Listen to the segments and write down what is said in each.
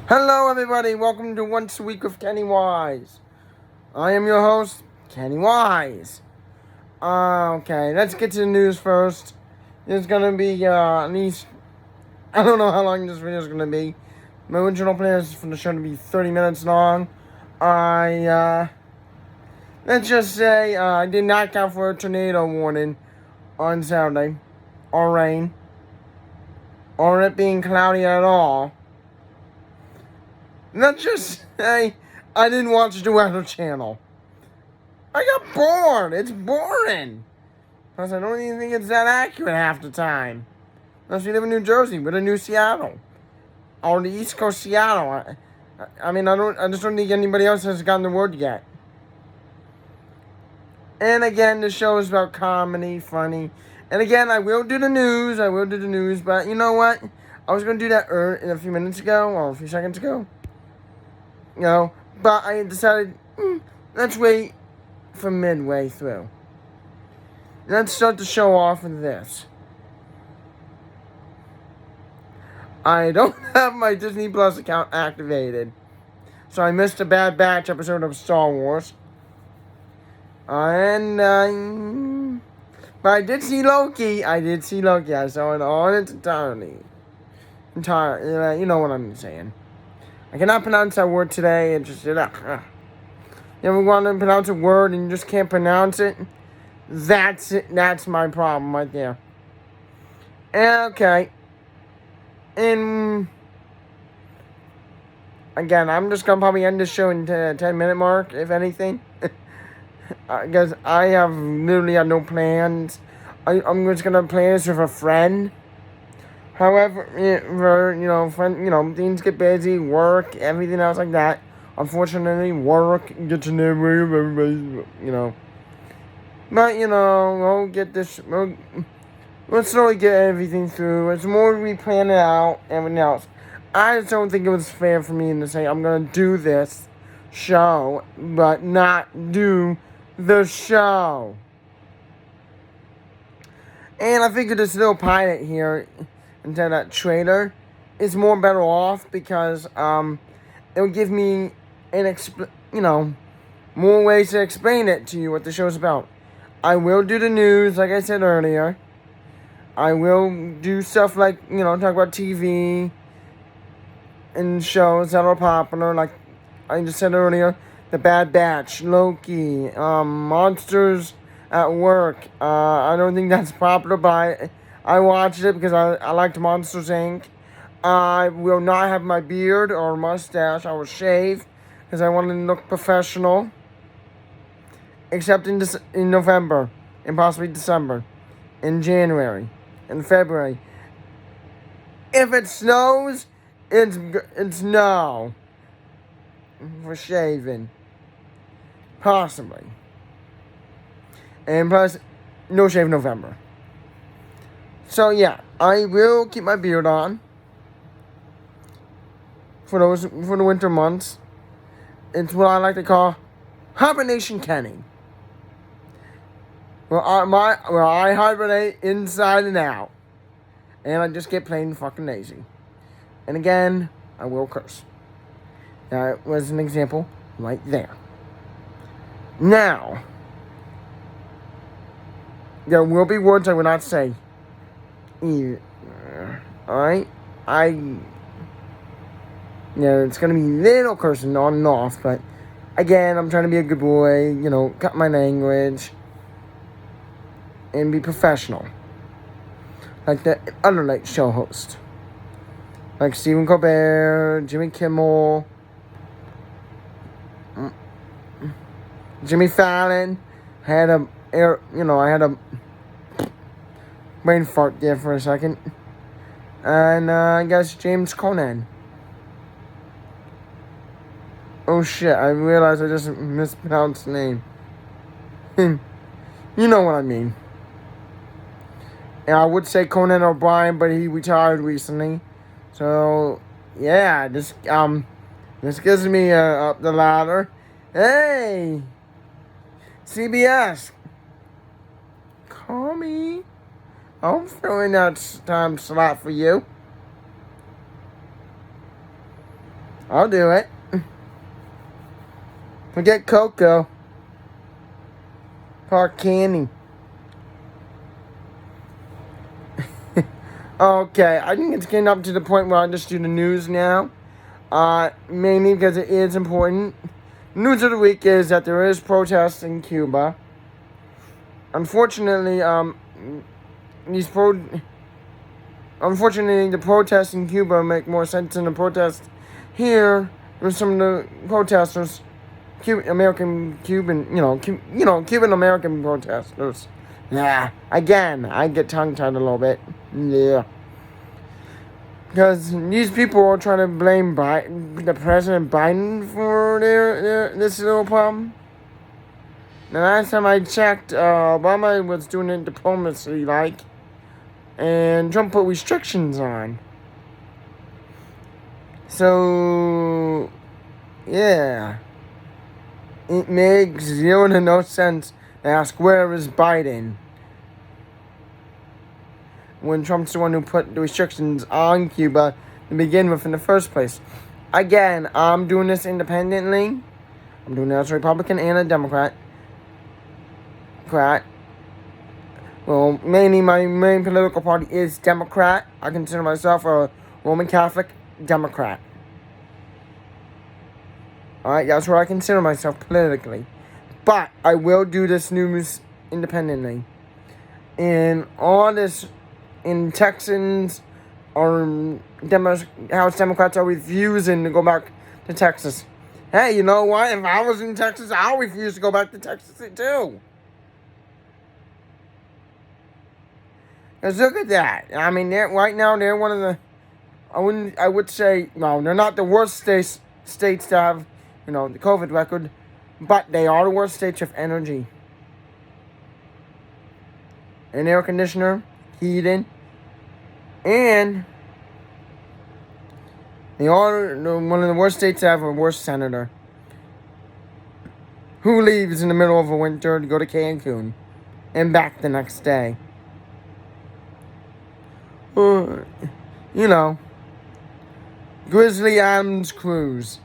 Hello, everybody. Welcome to Once a Week with Kenny Wise. I am your host, Kenny Wise. Okay, let's get to the news first. There's gonna be at least I don't know how long this video is gonna be. My original plan is for the show to be 30 minutes long. Let's just say I did not count for a tornado warning on Saturday, or rain, or it being cloudy at all. Let's just say I didn't watch the Weather Channel. I got bored. It's boring. Plus, I don't even think it's that accurate half the time. Unless you live in New Jersey, we're the New Seattle, or the East Coast Seattle. I just don't think anybody else has gotten the word yet. And again, the show is about comedy, funny. And again, I will do the news. But you know what? I was going to do that a few minutes ago, or a few seconds ago. But I decided, let's wait for midway through. Let's start the show off with this. I don't have my Disney Plus account activated, so I missed a Bad Batch episode of Star Wars. But I did see Loki. I saw it all in its entirety. You know what I'm saying. I cannot pronounce that word today. It just, You ever want to pronounce a word and you just can't pronounce it? That's it. That's my problem right there. Okay. And again, I'm just going to probably end the show in the 10-minute mark, if anything. Because I have literally had no plans. I'm just going to play this with a friend. However, things get busy, work, everything else like that. Unfortunately, work gets in the way of everybody's, But, we'll get this, let's slowly get everything through. It's more we plan it out, everything else. I just don't think it was fair for me to say I'm going to do this show, but not do the show. And I figured this little pilot here, instead of that trailer, is more better off because it will give me more ways to explain it to you what the show's about. I will do the news, like I said earlier. I will do stuff like, talk about TV and shows that are popular, like I just said earlier, The Bad Batch, Loki, Monsters at Work. I don't think that's popular, but I watched it because I liked Monsters, Inc. I will not have my beard or mustache. I will shave because I want to look professional. Except in November, and possibly December, in January, in February. If it snows, it's no for shaving, possibly. And plus, no shave November. So yeah, I will keep my beard on for the winter months. It's what I like to call hibernation Kenny. Where I hibernate inside and out. And I just get plain fucking lazy. And again, I will curse. That was an example right there. Now, there will be words I will not say. Alright? It's going to be little cursing on and off, but again, I'm trying to be a good boy, cut my language. And be professional. Like the other late show host. Like Stephen Colbert, Jimmy Kimmel, Jimmy Fallon. I had a brain fart there for a second. And I guess James Conan. Oh shit, I realized I just mispronounced the name. You know what I mean. And I would say Conan O'Brien, but he retired recently. So, yeah, this gives me up the ladder. Hey, CBS, call me. I'm filling that time slot for you. I'll do it. Forget Coco. Park Candy. Okay, I think it's getting up to the point where I just do the news now. Mainly because it is important. News of the week is that there is protests in Cuba. Unfortunately, unfortunately, the protests in Cuba make more sense than the protests here. There's some of the protesters, Cuban American protesters. Yeah, again, I get tongue-tied a little bit. Yeah. Because these people are trying to blame the President Biden for this little problem. The last time I checked, Obama was doing it diplomacy-like, and Trump put restrictions on. So, yeah. It makes zero to no sense to ask, where is Biden? When Trump's the one who put the restrictions on Cuba to begin with in the first place. Again, I'm doing this independently. I'm doing it as a Republican and a Democrat. Well, mainly my main political party is Democrat. I consider myself a Roman Catholic Democrat. Alright, that's what I consider myself politically. But I will do this news independently. And all this in Texans or House Democrats are refusing to go back to Texas. Hey, you know what? If I was in Texas, I'll refuse to go back to Texas too. Because look at that. I mean, right now they're one of the. I would say no, they're not the worst states to have, the COVID record, but they are the worst states with energy. An air conditioner, heating, and they are one of the worst states to have a worst senator. Who leaves in the middle of a winter to go to Cancun and back the next day? Grizzly Adams cruise.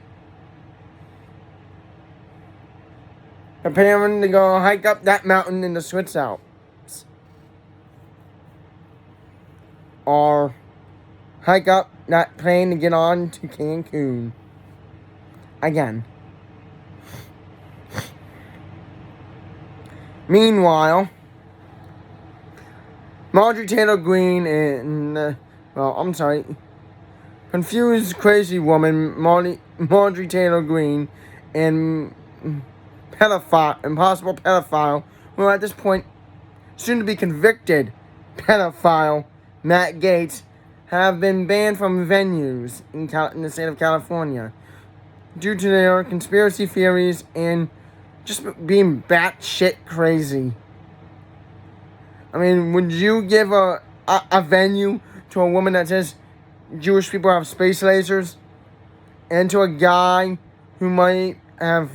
Preparing to go hike up that mountain in the Swiss Alps. Or hike up that plane to get on to Cancun. Again. Meanwhile, Marjorie Taylor Greene and, confused crazy woman Marjorie Taylor Greene and impossible pedophile, who at this point, soon to be convicted pedophile, Matt Gaetz, have been banned from venues in the state of California due to their conspiracy theories and just being batshit crazy. I mean, would you give a venue to a woman that says Jewish people have space lasers, and to a guy who might have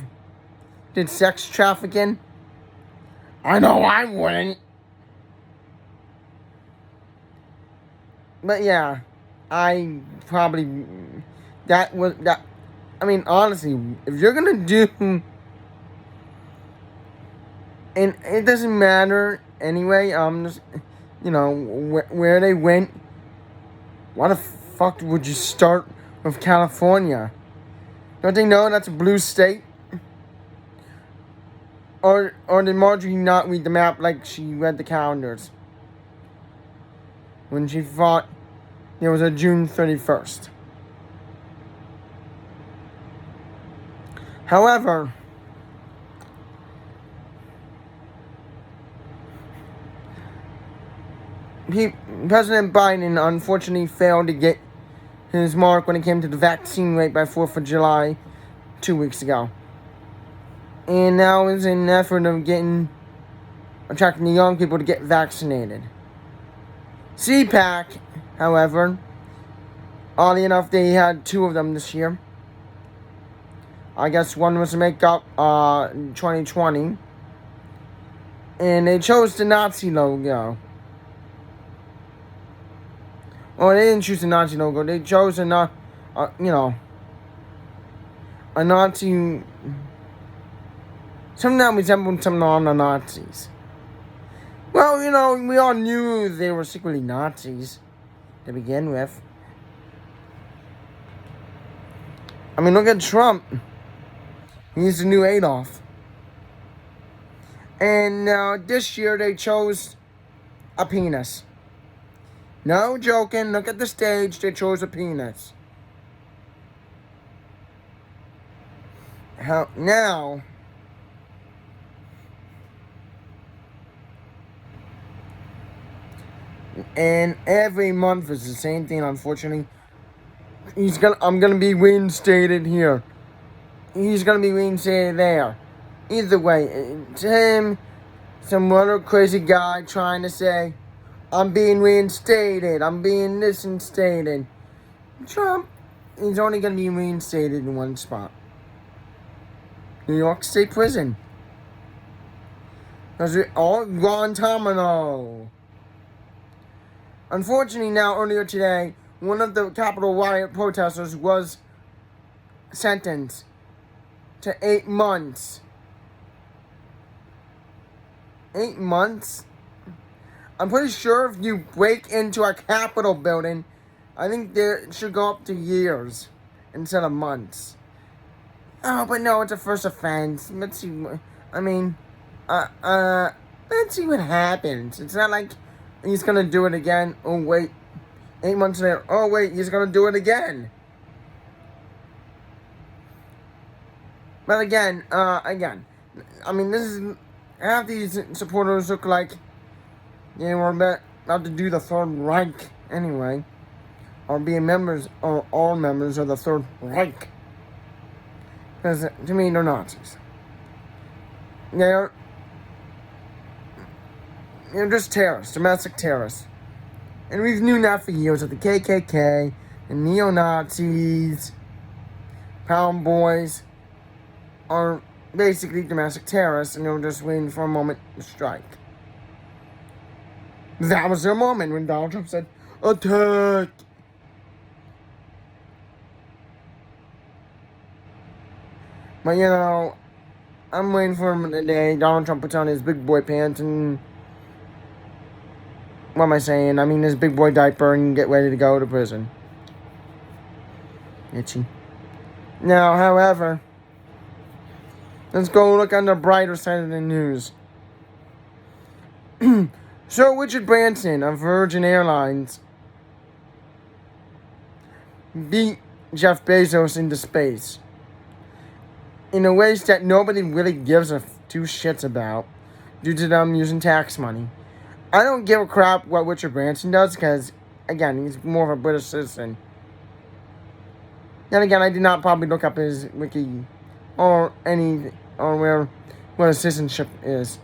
did sex trafficking? I know I wouldn't. But yeah, I probably that. I mean, honestly, if you're gonna do, and it doesn't matter anyway. Just where they went. Why the fuck would you start with California? Don't they know that's a blue state? Or did Marjorie not read the map like she read the calendars? When she thought there was a June 31st. However, President Biden unfortunately failed to get his mark when it came to the vaccine rate by 4th of July 2 weeks ago. And now is in an effort of attracting the young people to get vaccinated. CPAC, however, oddly enough, they had 2 of them this year. I guess one was to make up 2020. And they chose the Nazi logo. Or they didn't choose the Nazi logo. They chose the a Nazi somehow resembled some non-Nazis. Well, we all knew they were secretly Nazis to begin with. I mean, look at Trump. He's the new Adolf. And this year they chose a penis. No joking, look at the stage, they chose a penis. Now, and every month is the same thing, unfortunately. I'm gonna be reinstated here. He's gonna be reinstated there. Either way, it's him, some other crazy guy trying to say, I'm being reinstated, I'm being disinstated. Trump is only gonna be reinstated in one spot. New York State Prison. Because we're all Guantanamo. Unfortunately, now, earlier today, one of the Capitol riot protesters was sentenced to 8 months. 8 months? I'm pretty sure if you break into a Capitol building, I think it should go up to years instead of months. Oh, but no, it's a first offense. Let's see. I mean, let's see what happens. It's not like he's gonna do it again. Oh, wait. 8 months later. Oh, wait, he's gonna do it again. But again, I mean, this is, half these supporters look like they were about to do the Third Reich anyway. Or being members, or all members of the Third Reich. Because, to me, they're Nazis. They're just terrorists, domestic terrorists. And we've known that for years with the KKK, the neo-Nazis, Pound Boys, are basically domestic terrorists, and they're just waiting for a moment to strike. That was their moment when Donald Trump said, attack! But I'm waiting for him today. Donald Trump puts on his big boy pants and, what am I saying? I mean, his big boy diaper and get ready to go to prison. Itchy. Now, however, let's go look on the brighter side of the news. So, Richard Branson of Virgin Airlines beat Jeff Bezos into space in a ways that nobody really gives a two shits about due to them using tax money. I don't give a crap what Richard Branson does because, again, he's more of a British citizen. Then again, I did not probably look up his wiki or what his citizenship is.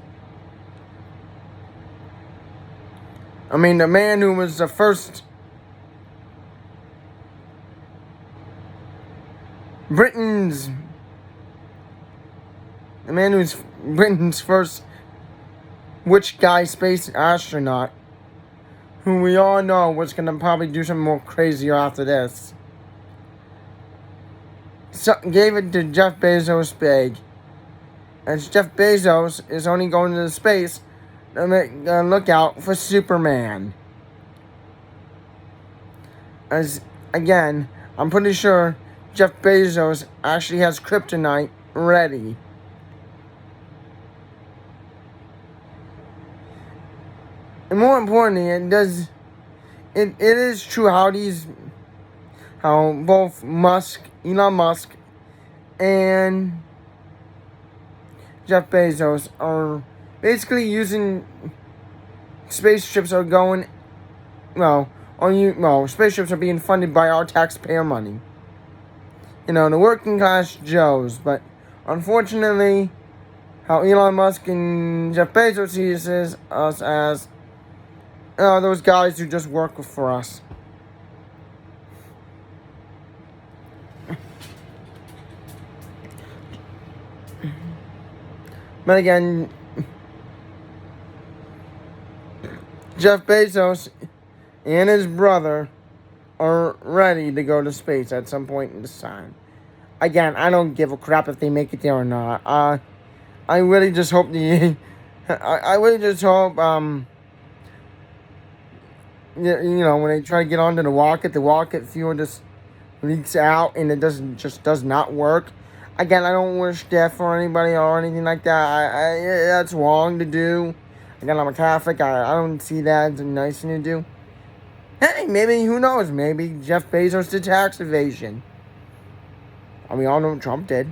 I mean, the man who was the first Britain's first rich guy space astronaut, who we all know was going to probably do something more crazier after this, so, gave it to Jeff Bezos big. As Jeff Bezos is only going to space to look out for Superman. As, again, I'm pretty sure Jeff Bezos actually has kryptonite ready. And more importantly, it is true how both Elon Musk and Jeff Bezos are basically using spaceships spaceships are being funded by our taxpayer money. The working class Joes, but unfortunately, how Elon Musk and Jeff Bezos sees us as those guys who just work for us. But again, Jeff Bezos and his brother are ready to go to space at some point in this time. Again, I don't give a crap if they make it there or not. I really just hope I really just hope when they try to get onto the rocket fuel just leaks out and it does not work. Again, I don't wish death for anybody or anything like that. That's wrong to do. Again, I'm a Catholic. I don't see that as a nice thing to do. Hey, maybe, who knows? Maybe Jeff Bezos did tax evasion. We all know what Trump did.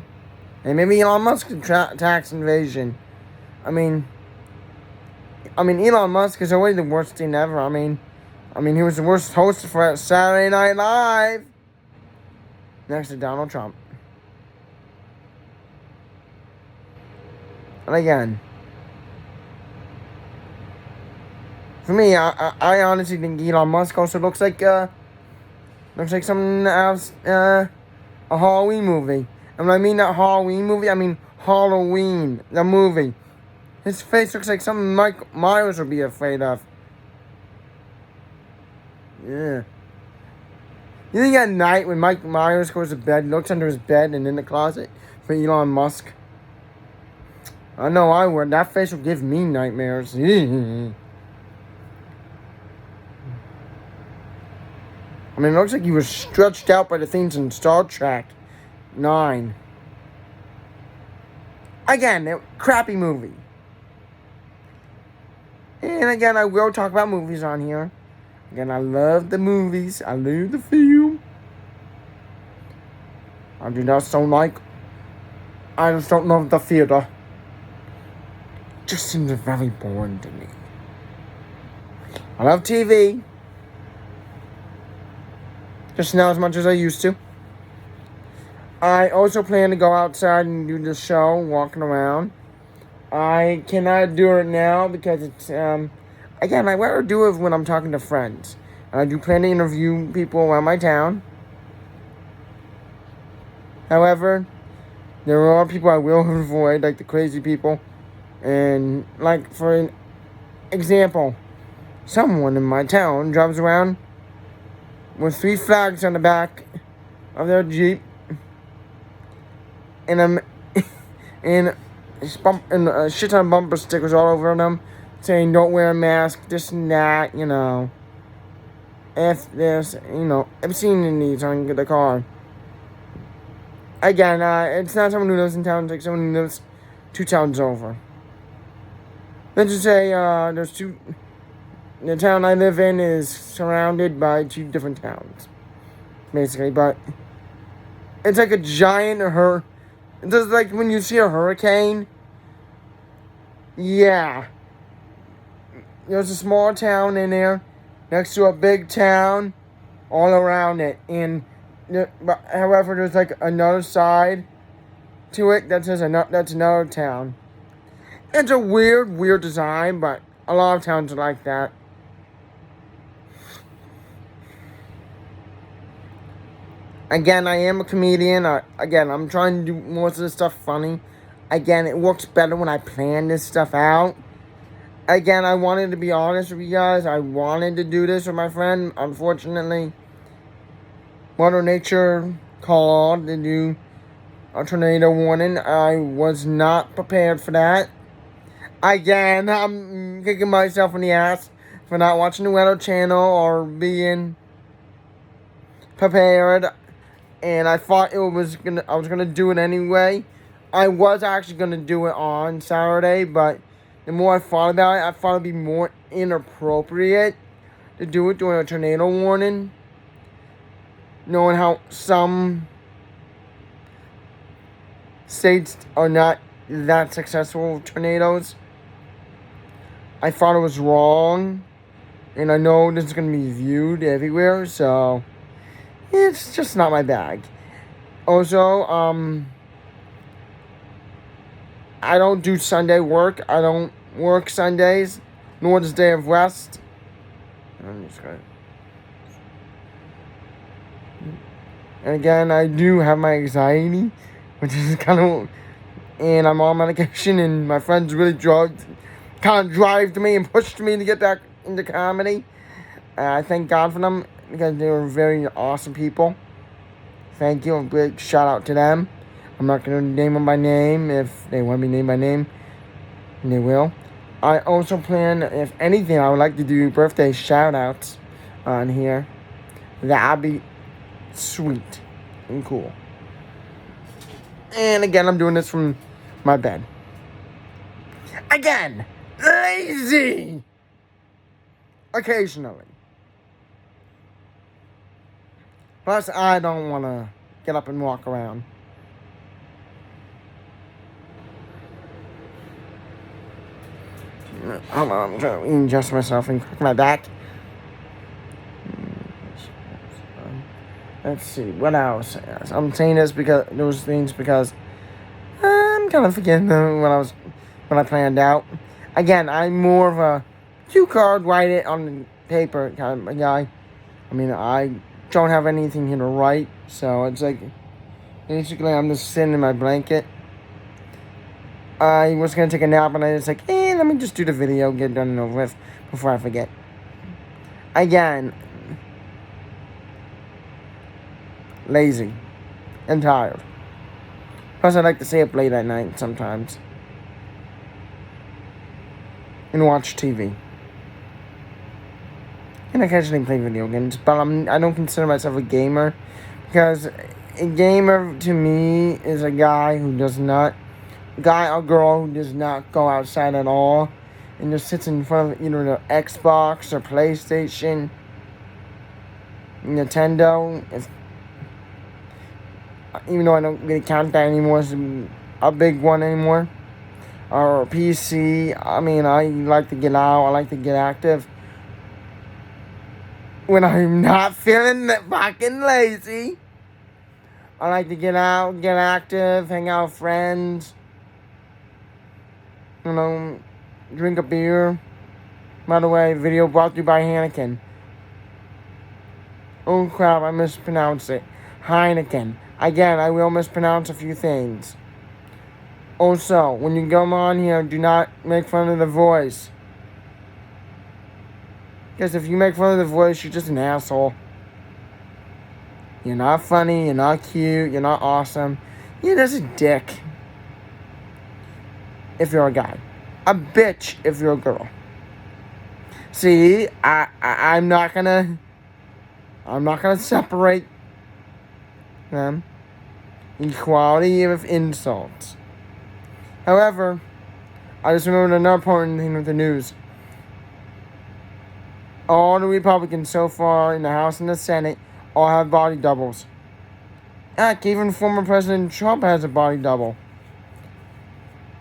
And maybe Elon Musk did tax evasion. I mean, Elon Musk is always the worst thing ever. I mean, he was the worst host for Saturday Night Live. Next to Donald Trump. And again, for me, I honestly think Elon Musk also looks like something else, a Halloween movie. And when I mean that Halloween movie, I mean Halloween, the movie. His face looks like something Mike Myers would be afraid of. Yeah. You think at night when Mike Myers goes to bed, looks under his bed and in the closet for Elon Musk? I know I would. That face would give me nightmares. It looks like he was stretched out by the things in Star Trek 9. Again, crappy movie. And again, I will talk about movies on here. Again, I love the movies. I love the film. I do not sound like I just don't love the theater. It just seems very boring to me. I love TV. Just not as much as I used to. I also plan to go outside and do the show, walking around. I cannot do it now because it's, again, I rather do it when I'm talking to friends. I do plan to interview people around my town. However, there are people I will avoid, like the crazy people. And, like, for an example, someone in my town drives around with 3 flags on the back of their Jeep. And a shit ton of bumper stickers all over them saying don't wear a mask, this and that, F this, I've seen these on the car. Again, it's not someone who lives in town, it's like someone who lives 2 towns over. Let's just say, the town I live in is surrounded by 2 different towns, basically, but it's like a giant it's just like when you see a hurricane. Yeah. There's a small town in there next to a big town all around it. And however, there's like another side to it that says that's another town. It's a weird design, but a lot of towns are like that. Again, I am a comedian. I'm trying to do most of this stuff funny. Again, it works better when I plan this stuff out. Again, I wanted to be honest with you guys. I wanted to do this with my friend. Unfortunately, Mother Nature called to do a tornado warning. I was not prepared for that. Again, I'm kicking myself in the ass for not watching the Weather Channel or being prepared. And I thought I was gonna do it anyway. I was actually gonna do it on Saturday, but the more I thought about it, I thought it'd be more inappropriate to do it during a tornado warning. Knowing how some states are not that successful with tornadoes. I thought it was wrong. And I know this is gonna be viewed everywhere, so it's just not my bag. Also, I don't do Sunday work. I don't work Sundays, nor does Day of Rest. I'm just gonna... And again, I do have my anxiety, which is kind of... And I'm on medication, and my friends really kind of drove me and pushed me to get back into comedy. I thank God for them, because they were very awesome people. thank you. A big shout out to them. I'm not going to name them by name. If they want to be named by name, they will. I also plan, if anything, I would like to do birthday shout outs on here. That'd be sweet and cool. And again, I'm doing this from my bed. Again, lazy. Occasionally. Plus, I don't want to get up and walk around. Hold on, I'm trying to adjust myself and crack my back. Let's see, what else? I'm saying this because those things because I'm kind of forgetting when I planned out. Again, I'm more of a cue card, write it on the paper kind of a guy. I mean, I don't have anything here to write, so it's like basically I'm just sitting in my blanket. I was gonna take a nap, and I was like, let me just do the video, get it done and over with before I forget. Again, lazy and tired. Plus, I like to stay up late at night sometimes and watch TV. And occasionally play video games, but I don't consider myself a gamer because a gamer to me is a guy or girl who does not go outside at all and just sits in front of either the Xbox or PlayStation, Nintendo. Even though I don't really count that anymore as a big one anymore, or PC. I mean, I like to get out. I like to get active when I'm not feeling fucking lazy. I like to get out, get active, hang out with friends. Drink a beer. By the way, video brought to you by Heineken. Oh crap, I mispronounced it. Heineken. Again, I will mispronounce a few things. Also, when you come on here, do not make fun of the voice. Because if you make fun of the voice, you're just an asshole. You're not funny, you're not cute, you're not awesome. You're just a dick. If you're a guy. A bitch if you're a girl. See, I'm not gonna separate them. Equality of insults. However, I just remembered another important thing with the news. All the Republicans so far in the House and the Senate all have body doubles. Heck, even former President Trump has a body double,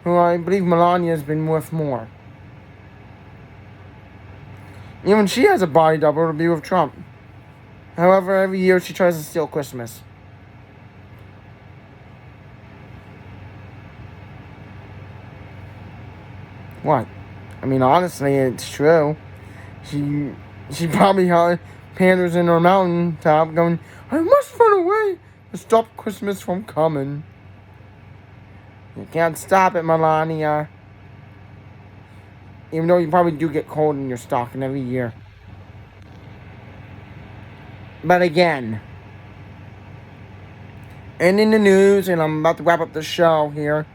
who I believe Melania has been with more. Even she has a body double to be with Trump. However, every year she tries to steal Christmas. What? I mean, honestly, it's true. She probably had pandas in her mountaintop going, I must run away to stop Christmas from coming. You can't stop it, Melania. Even though you probably do get cold in your stocking every year. But again, and in the news, and I'm about to wrap up the show here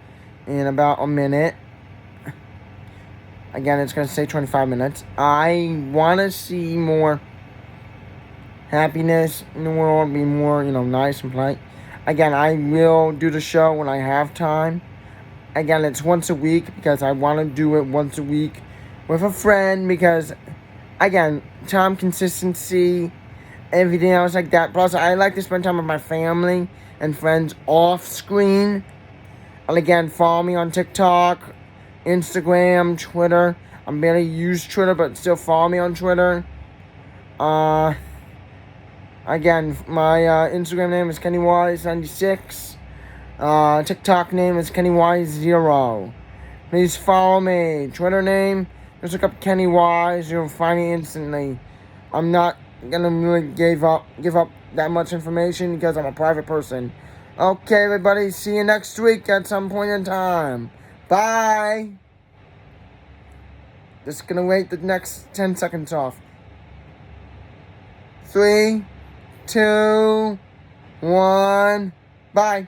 in about a minute. Again, it's going to say 25 minutes. I want to see more happiness in the world, be more, nice and polite. Again, I will do the show when I have time. Again, it's once a week because I want to do it once a week with a friend because, again, time consistency, everything else like that. Plus, I like to spend time with my family and friends off screen. And again, follow me on TikTok, Instagram, Twitter. I barely use Twitter, but still follow me on Twitter. Again, my Instagram name is KennyWise96. TikTok name is KennyWise0. Please follow me. Twitter name, just look up Kenny Wise. You'll find it instantly. I'm not gonna really give up that much information because I'm a private person. Okay, everybody. See you next week at some point in time. Bye. Just gonna wait the next 10 seconds off. 3, 2, 1. Bye.